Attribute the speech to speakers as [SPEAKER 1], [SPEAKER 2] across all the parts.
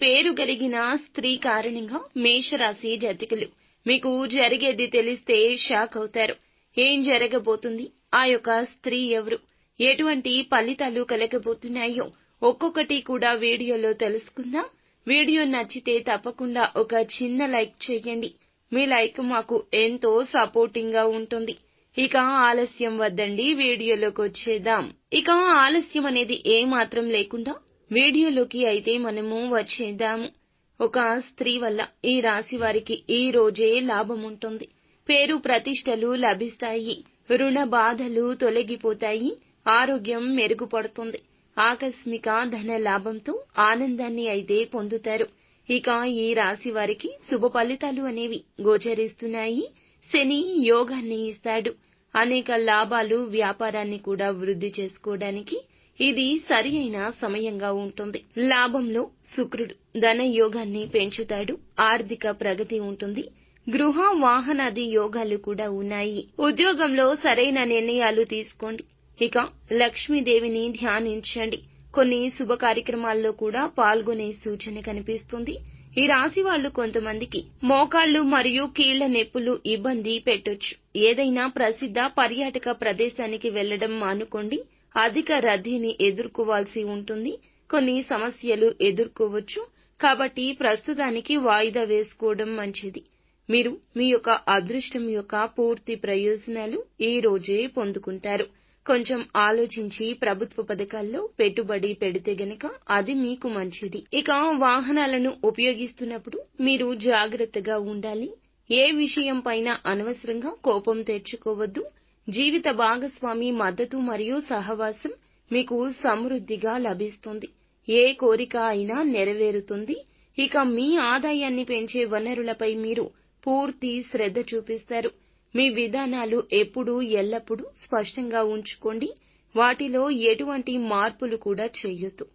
[SPEAKER 1] పేరు కలిగిన స్త్రీ కారణంగా మేషరాశి జాతకులు మీకు జరిగేది తెలిస్తే షాక్ అవుతారు. ఏం జరగబోతుంది, ఆ యొక్క స్త్రీ ఎవరు, ఎటువంటి ఫలితాలు కలగబోతున్నాయో ఒక్కొక్కటి కూడా వీడియోలో తెలుసుకుందాం. వీడియో నచ్చితే తప్పకుండా ఒక చిన్న లైక్ చేయండి. మీ లైక్ మాకు ఎంతో సపోర్టింగ్ గా ఉంటుంది. ఇక ఆలస్యం వద్దండి, వీడియోలోకి వచ్చేద్దాం. ఇక ఆలస్యం అనేది ఏమాత్రం లేకుండా వీడియోలోకి అయితే మనము వచ్చేద్దాము. ఒక స్త్రీ వల్ల ఈ రాశి వారికి ఈ రోజే లాభం ఉంటుంది. పేరు ప్రతిష్టలు లభిస్తాయి. రుణ బాధలు తొలగిపోతాయి. ఆరోగ్యం మెరుగుపడుతుంది. ఆకస్మిక ధన లాభంతో ఆనందాన్ని అయితే పొందుతారు. ఇక ఈ రాశి వారికి శుభ ఫలితాలు అనేవి గోచరిస్తున్నాయి. శని యోగాన్ని ఇస్తాడు. అనేక లాభాలు, వ్యాపారాన్ని కూడా వృద్ధి చేసుకోవడానికి ఇది సరి అయిన సమయంగా ఉంటుంది. లాభంలో శుక్రుడు ధన యోగాన్ని పెంచుతాడు. ఆర్థిక ప్రగతి ఉంటుంది. గృహ వాహనాది యోగాలు కూడా ఉన్నాయి. ఉద్యోగంలో సరైన నిర్ణయాలు తీసుకోండి. ఇక లక్ష్మీదేవిని ధ్యానించండి. కొన్ని శుభ కార్యక్రమాల్లో కూడా పాల్గొనే సూచన కనిపిస్తుంది. ఈ రాశి వాళ్ళు కొంతమందికి మోకాళ్లు మరియు కీళ్ల నొప్పులు ఇబ్బంది పెట్టొచ్చు. ఏదైనా ప్రసిద్ధ పర్యాటక ప్రదేశానికి వెళ్లడం మానుకోండి. అధిక రద్దీని ఎదుర్కోవాల్సి ఉంటుంది. కొన్ని సమస్యలు ఎదుర్కోవచ్చు. కాబట్టి ప్రస్తుతానికి వాయిదా వేసుకోవడం మంచిది. మీరు మీ యొక్క అదృష్టం యొక్క పూర్తి ప్రయోజనాలు ఈ రోజే పొందుకుంటారు. కొంచెం ఆలోచించి ప్రభుత్వ పథకాల్లో పెట్టుబడి పెడితే గనక అది మీకు మంచిది. ఇక వాహనాలను ఉపయోగిస్తున్నప్పుడు మీరు జాగ్రత్తగా ఉండాలి. ఏ విషయం పైన అనవసరంగా కోపం తెచ్చుకోవద్దు. జీవిత భాగస్వామి మద్దతు మరియు సహవాసం మీకు సమృద్ధిగా లభిస్తుంది. ఏ కోరిక అయినా నెరవేరుతుంది. ఇక మీ ఆదాయాన్ని పెంచే వనరులపై మీరు పూర్తి శ్రద్ధ చూపిస్తారు. మీ విధానాలు ఎల్లప్పుడూ స్పష్టంగా ఉంచుకోండి. వాటిలో ఎటువంటి మార్పులు కూడా చేయొద్దు.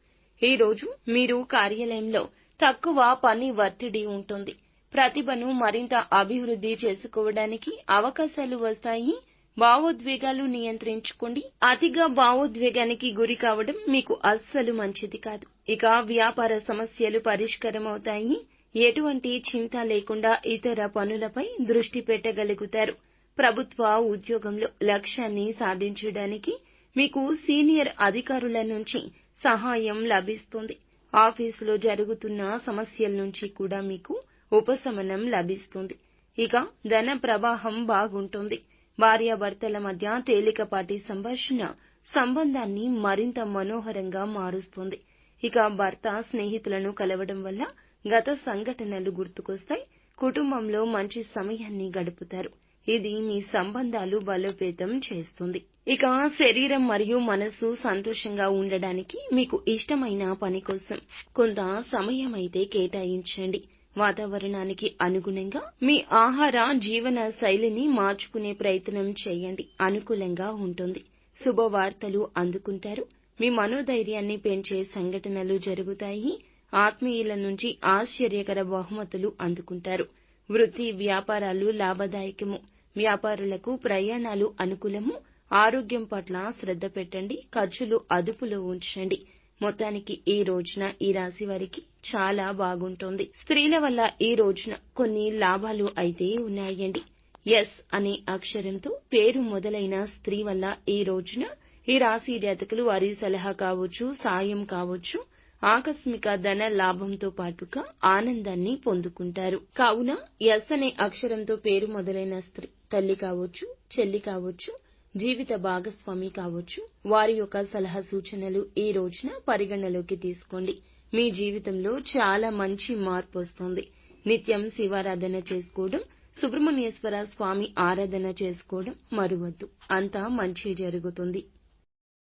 [SPEAKER 1] ఈ రోజు మీరు కార్యాలయంలో తక్కువ పని ఒత్తిడి ఉంటుంది. ప్రతిభను మరింత అభివృద్ధి చేసుకోవడానికి అవకాశాలు వస్తాయి. భావోద్వేగాలు నియంత్రించుకోండి. అతిగా భావోద్వేగానికి గురి కావడం మీకు అస్సలు మంచిది కాదు. ఇక వ్యాపార సమస్యలు పరిష్కారం అవుతాయి. ఎటువంటి చింత లేకుండా ఇతర పనులపై దృష్టి పెట్టగలుగుతారు. ప్రభుత్వ ఉద్యోగంలో లక్ష్యాన్ని సాధించడానికి మీకు సీనియర్ అధికారుల నుంచి సహాయం లభిస్తుంది. ఆఫీసులో జరుగుతున్న సమస్యల నుంచి కూడా మీకు ఉపశమనం లభిస్తుంది. ఇక ధన ప్రవాహం బాగుంటుంది. భార్యాభర్తల మధ్య తేలికపాటి సంభాషణ సంబంధాన్ని మరింత మనోహరంగా మారుస్తుంది. ఇక భర్త స్నేహితులను కలవడం వల్ల గత సంఘటనలు గుర్తుకొస్తాయి. కుటుంబంలో మంచి సమయాన్ని గడుపుతారు. ఇది మీ సంబంధాలు బలోపేతం చేస్తుంది. ఇక శరీరం మరియు మనసు సంతోషంగా ఉండడానికి మీకు ఇష్టమైన పని కోసం కొంత సమయం అయితే కేటాయించండి. వాతావరణానికి అనుగుణంగా మీ ఆహార జీవన శైలిని మార్చుకునే ప్రయత్నం చేయండి. అనుకూలంగా ఉంటుంది. శుభవార్తలు అందుకుంటారు. మీ మనోధైర్యాన్ని పెంచే సంఘటనలు జరుగుతాయి. ఆత్మీయుల నుంచి ఆశ్చర్యకర బహుమతులు అందుకుంటారు. వృత్తి వ్యాపారాలు లాభదాయకము. వ్యాపారులకు ప్రయాణాలు అనుకూలము. ఆరోగ్యం పట్ల శ్రద్ధ పెట్టండి. ఖర్చులు అదుపులో ఉంచండి. మొత్తానికి ఈ రోజున ఈ రాశి వారికి చాలా బాగుంటుంది. స్త్రీల వల్ల ఈ రోజున కొన్ని లాభాలు అయితే ఉన్నాయండి. ఎస్ అనే అక్షరంతో పేరు మొదలైన స్త్రీ వల్ల ఈ రోజున ఈ రాశి జాతకులు వారి సలహా కావచ్చు, సాయం కావచ్చు, ఆకస్మిక ధన లాభంతో పాటుగా ఆనందాన్ని పొందుకుంటారు. కావున ఎస్ అనే అక్షరంతో పేరు మొదలైన స్త్రీ తల్లి కావచ్చు, చెల్లి కావచ్చు, జీవిత భాగస్వామి కావచ్చు, వారి యొక్క సలహా సూచనలు ఈ రోజున పరిగణలోకి తీసుకోండి. మీ జీవితంలో చాలా మంచి మార్పు వస్తుంది. నిత్యం శివారాధన చేసుకోవడం, సుబ్రహ్మణ్యేశ్వర స్వామి ఆరాధన చేసుకోవడం మరువద్దు. అంతా మంచి జరుగుతుంది.